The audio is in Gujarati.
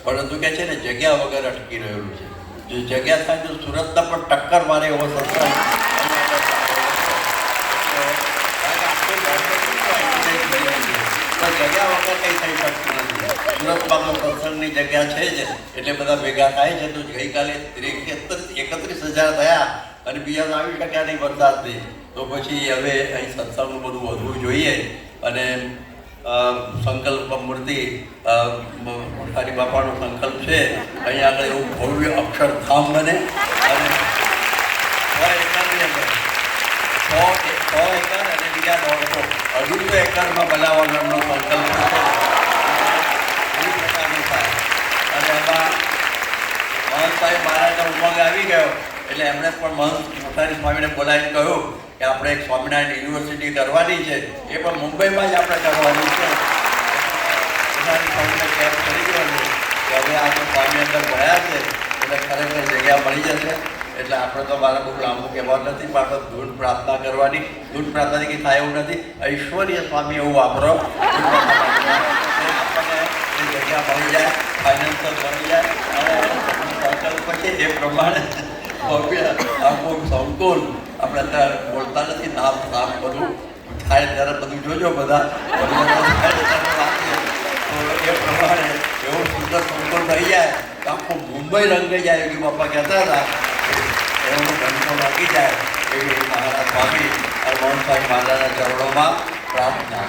પરંતુ કે છે ને જગ્યા વગર અટકી રહેલું છે. જો જગ્યા થાય તો સુરતના પણ ટક્કર મારે એવો સત્સંગ જગ્યા વગર કંઈ થઈ શકતું નથી. સુરતમાં તો સત્સંગની જગ્યા છે જ એટલે બધા ભેગા થાય છે. તો ગઈકાલે 31,000 થયા અને બીજા આવી શક્યા નહીં વરસાદથી. તો પછી હવે અહીં સત્સંગનું બધું વધવું જોઈએ. અને સંકલ્પ મૂર્તિ મોટારી બાપાનો સંકલ્પ છે અહીંયા આગળ એવું ભવ્ય અક્ષરધામ બને અને 100 એકર અને બીજા 150 એકરમાં બનાવવાનો એમનો સંકલ્પ છે. એ પ્રકારનું થાય. અને એમાં મહંત સાહેબ મહારાજનો ઉમંગ આવી ગયો એટલે એમણે પણ મહંત મોટારી સ્વામીને બોલાવીને કહ્યું કે આપણે એક સ્વામિનારાયણ યુનિવર્સિટી કરવાની છે. એ પણ મુંબઈમાં જ આપણે કરવાની છે. મોટારી સ્વામીને કેમ કરી દેવાનું કે હવે આપણે સ્વામી અંદર ભણ્યા છે એટલે ખરેખર જગ્યા મળી જશે. એટલે આપણે તો મારે બહુ લાંબુ કહેવા નથી પણ આપણે ધૂન પ્રાર્થના કરવાની. ધૂન પ્રાર્થનાથી કંઈ થાય એવું નથી. ઐશ્વર્ય સ્વામી એવું વાપરો આપણને એ જગ્યા મળી જાય, ફાઇનાન્સર મળી જાય અને સંકલ્પ છે એ પ્રમાણે આખું સંકુલ આપણે અત્યારે બોલતા નથી નામ નામ બધું થાય ત્યારે બધું જોજો બધા તો એ પ્રમાણે એવો સુંદર સંકુલ થઈ જાય તો આખું મુંબઈ રંગાઈ જાય એવી બાપા કહેતા હતા. એનો ઘંટો લાગી જાય એવી મહારાજ સ્વામી અને મોહન સાહેબ મહારાજના ચરણોમાં પ્રાર્થના.